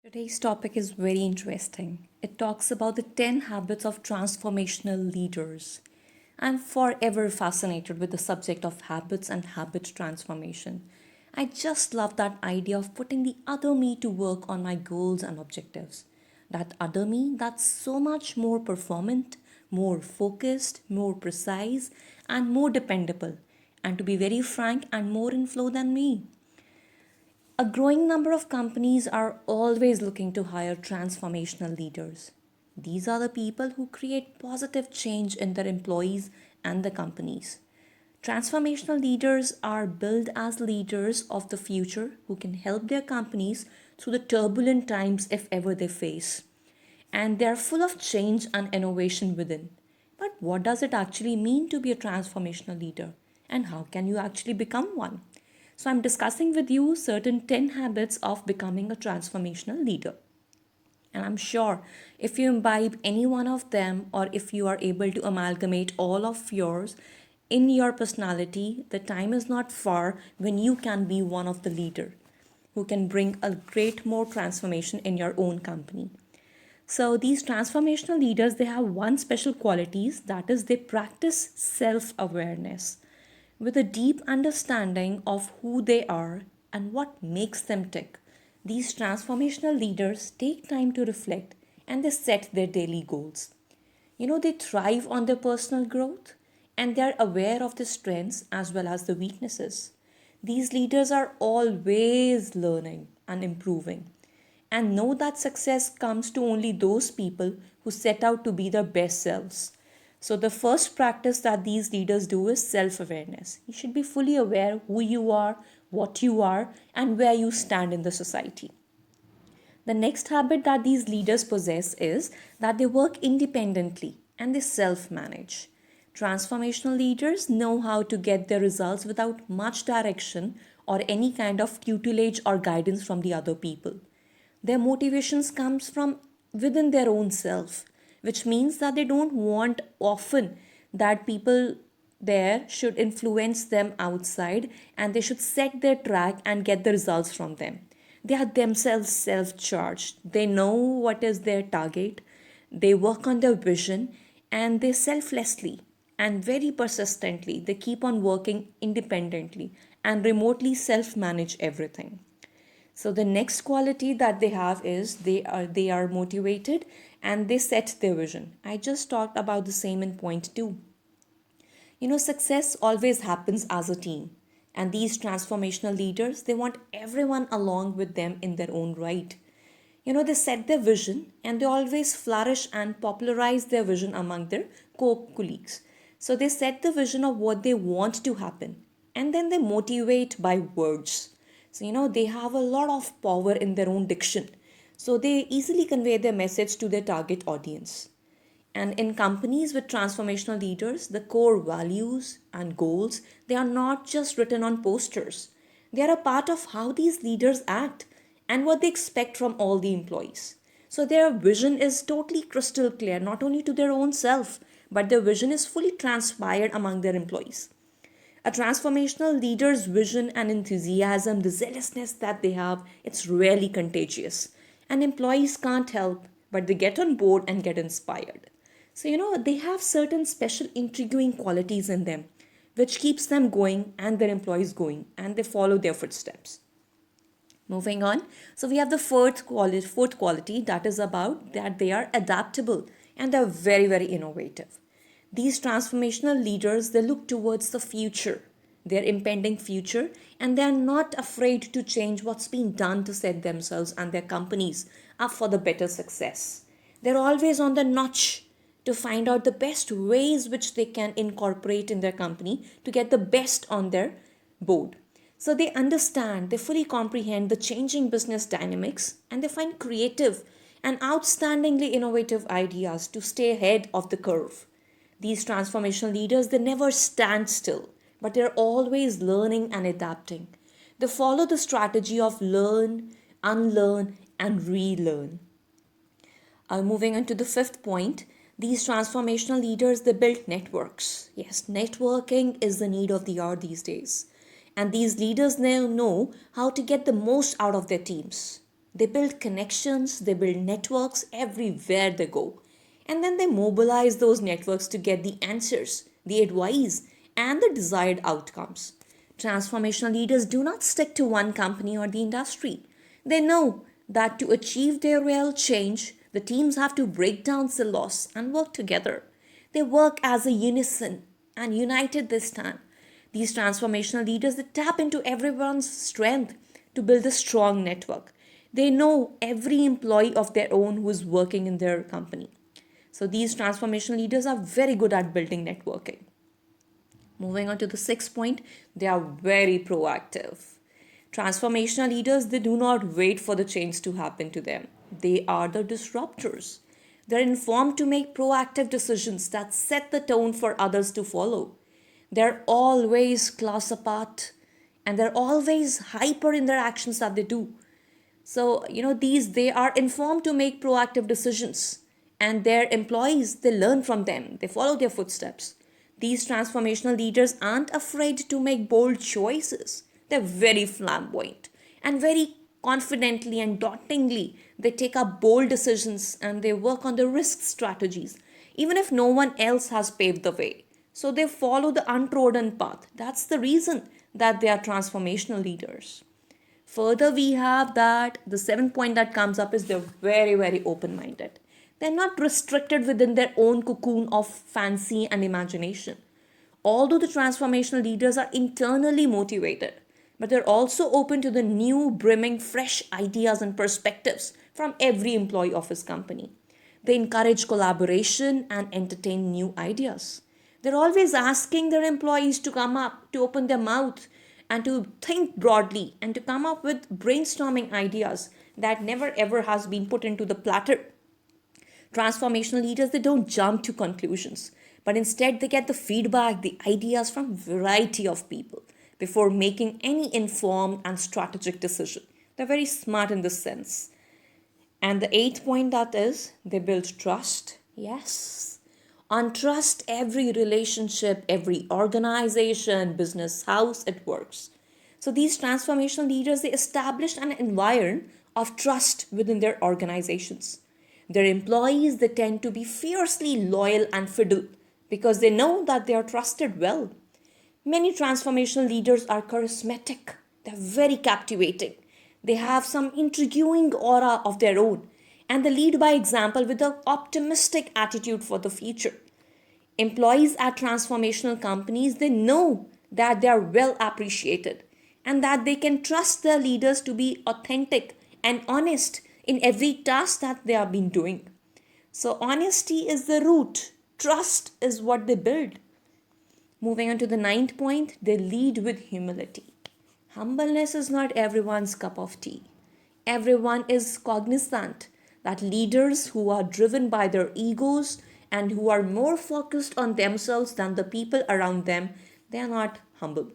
Today's topic is very interesting. It talks about the 10 habits of transformational leaders. I'm forever fascinated with the subject of habits and habit transformation. I just love that idea of putting the other me to work on my goals and objectives. That other me that's so much more performant, more focused, more precise, and more dependable. And to be very frank, and more in flow than me. A growing number of companies are always looking to hire transformational leaders. These are the people who create positive change in their employees and the companies. Transformational leaders are built as leaders of the future who can help their companies through the turbulent times if ever they face. And they are full of change and innovation within. But what does it actually mean to be a transformational leader? And how can you actually become one? So, I'm discussing with you certain 10 habits of becoming a transformational leader. And I'm sure if you imbibe any one of them, or if you are able to amalgamate all of yours in your personality, the time is not far when you can be one of the leader who can bring a great more transformation in your own company. So these transformational leaders, they have one special qualities, that is they practice self-awareness with a deep understanding of who they are and what makes them tick. These transformational leaders take time to reflect and they set their daily goals. They thrive on their personal growth and they are aware of the strengths as well as the weaknesses. These leaders are always learning and improving and know that success comes to only those people who set out to be their best selves. So, the first practice that these leaders do is self awareness. You should be fully aware who you are, what you are, and where you stand in the society. The next habit that these leaders possess is that they work independently and they self manage. Transformational leaders know how to get their results without much direction or any kind of tutelage or guidance from the other people. Their motivations comes from within their own self, which means that they don't want often that people there should influence them outside and they should set their track and get the results from them. They are themselves self charged. They know what is their target. They work on their vision and they selflessly and very persistently they keep on working independently and remotely self manage everything. So the next quality that they have is they are motivated and they set their vision. I just talked about the same in point 2. Success always happens as a team. And these transformational leaders, they want everyone along with them in their own right. They set their vision and they always flourish and popularize their vision among their co-colleagues. So they set the vision of what they want to happen and then they motivate by words. So, they have a lot of power in their own diction. So they easily convey their message to their target audience. And in companies with transformational leaders, the core values and goals, they are not just written on posters. They are a part of how these leaders act and what they expect from all the employees. So their vision is totally crystal clear, not only to their own self, but their vision is fully transpired among their employees. A transformational leader's vision and enthusiasm, the zealousness that they have, it's really contagious. And employees can't help but they get on board and get inspired. So, they have certain special intriguing qualities in them, which keeps them going and their employees going, and they follow their footsteps. Moving on, so we have the fourth quality that is about that they are adaptable and they're very, very innovative. These transformational leaders, they look towards the future, their impending future, and they are not afraid to change what's been done to set themselves and their companies up for the better success. They're always on the notch to find out the best ways which they can incorporate in their company to get the best on their board. So they understand, they fully comprehend the changing business dynamics and they find creative and outstandingly innovative ideas to stay ahead of the curve. These transformational leaders, they never stand still, but they're always learning and adapting. They follow the strategy of learn, unlearn, and relearn. Moving on to the fifth point, these transformational leaders, they build networks. Yes, networking is the need of the hour these days. And these leaders now know how to get the most out of their teams. They build connections, they build networks everywhere they go. And then they mobilize those networks to get the answers, the advice, and the desired outcomes. Transformational leaders do not stick to one company or the industry. They know that to achieve their real change, the teams have to break down silos and work together. They work as a unison and united this time. These transformational leaders they tap into everyone's strength to build a strong network. They know every employee of their own who is working in their company. So these transformational leaders are very good at building networking. Moving on to the sixth point, they are very proactive. Transformational leaders, they do not wait for the change to happen to them. They are the disruptors. They're informed to make proactive decisions that set the tone for others to follow. They're always class apart and they're always hyper in their actions that they do. So, these they are informed to make proactive decisions and their employees they learn from them. They follow their footsteps. These transformational leaders aren't afraid to make bold choices. They're very flamboyant and very confidently and dauntingly they take up bold decisions and they work on the risk strategies even if no one else has paved the way. So they follow the untrodden path. That's the reason that they are transformational leaders. Further, we have that the seventh point that comes up is they're very, very open minded. They're not restricted within their own cocoon of fancy and imagination. Although the transformational leaders are internally motivated, but they're also open to the new, brimming, fresh ideas and perspectives from every employee of his company. They encourage collaboration and entertain new ideas. They're always asking their employees to come up, to open their mouth, and to think broadly and to come up with brainstorming ideas that never ever has been put into the platter. Transformational leaders they don't jump to conclusions, but instead they get the feedback, the ideas from variety of people before making any informed and strategic decision. They're very smart in this sense. And the eighth point that is they build trust. Yes. On trust, every relationship, every organization, business, house, it works. So these transformational leaders, they establish an environment of trust within their organizations. Their employees, they tend to be fiercely loyal and fidel because they know that they are trusted well. Many transformational leaders are charismatic. They're very captivating. They have some intriguing aura of their own and they lead by example with an optimistic attitude for the future. Employees at transformational companies, they know that they are well appreciated and that they can trust their leaders to be authentic and honest in every task that they have been doing. So honesty is the root. Trust is what they build. Moving on to the ninth point, they lead with humility. Humbleness is not everyone's cup of tea. Everyone is cognizant that leaders who are driven by their egos and who are more focused on themselves than the people around them, they are not humble.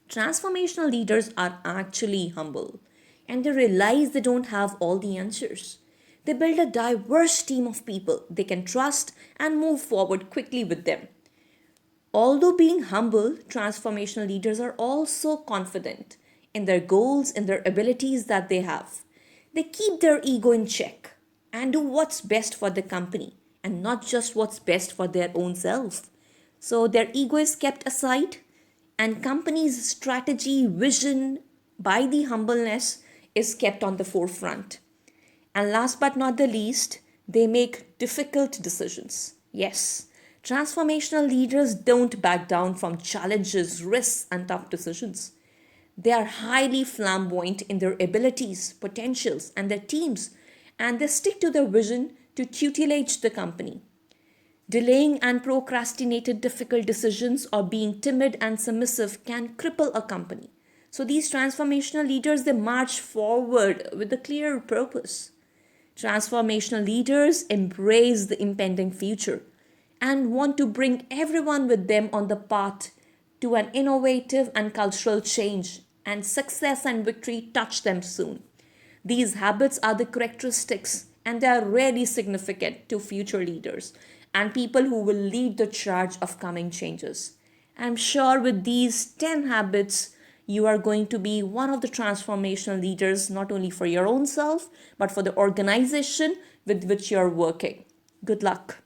Transformational leaders are actually humble and they realize they don't have all the answers. They build a diverse team of people they can trust and move forward quickly with them. Although being humble, transformational leaders are also confident in their goals, in their abilities that they have. They keep their ego in check and do what's best for the company and not just what's best for their own self. So their ego is kept aside and company's strategy, vision by the humbleness is kept on the forefront. And last but not the least, they make difficult decisions. Yes, transformational leaders don't back down from challenges, risks, and tough decisions. They are highly flamboyant in their abilities, potentials, and their teams, and they stick to their vision to tutelage the company. Delaying and procrastinated difficult decisions or being timid and submissive can cripple a company. So these transformational leaders they march forward with a clear purpose. Transformational leaders embrace the impending future and want to bring everyone with them on the path to an innovative and cultural change, and success and victory touch them soon. These habits are the characteristics and they are really significant to future leaders and people who will lead the charge of coming changes. I'm sure with these 10 habits, You are going to be one of the transformational leaders, not only for your own self, but for the organization with which you're working. Good luck.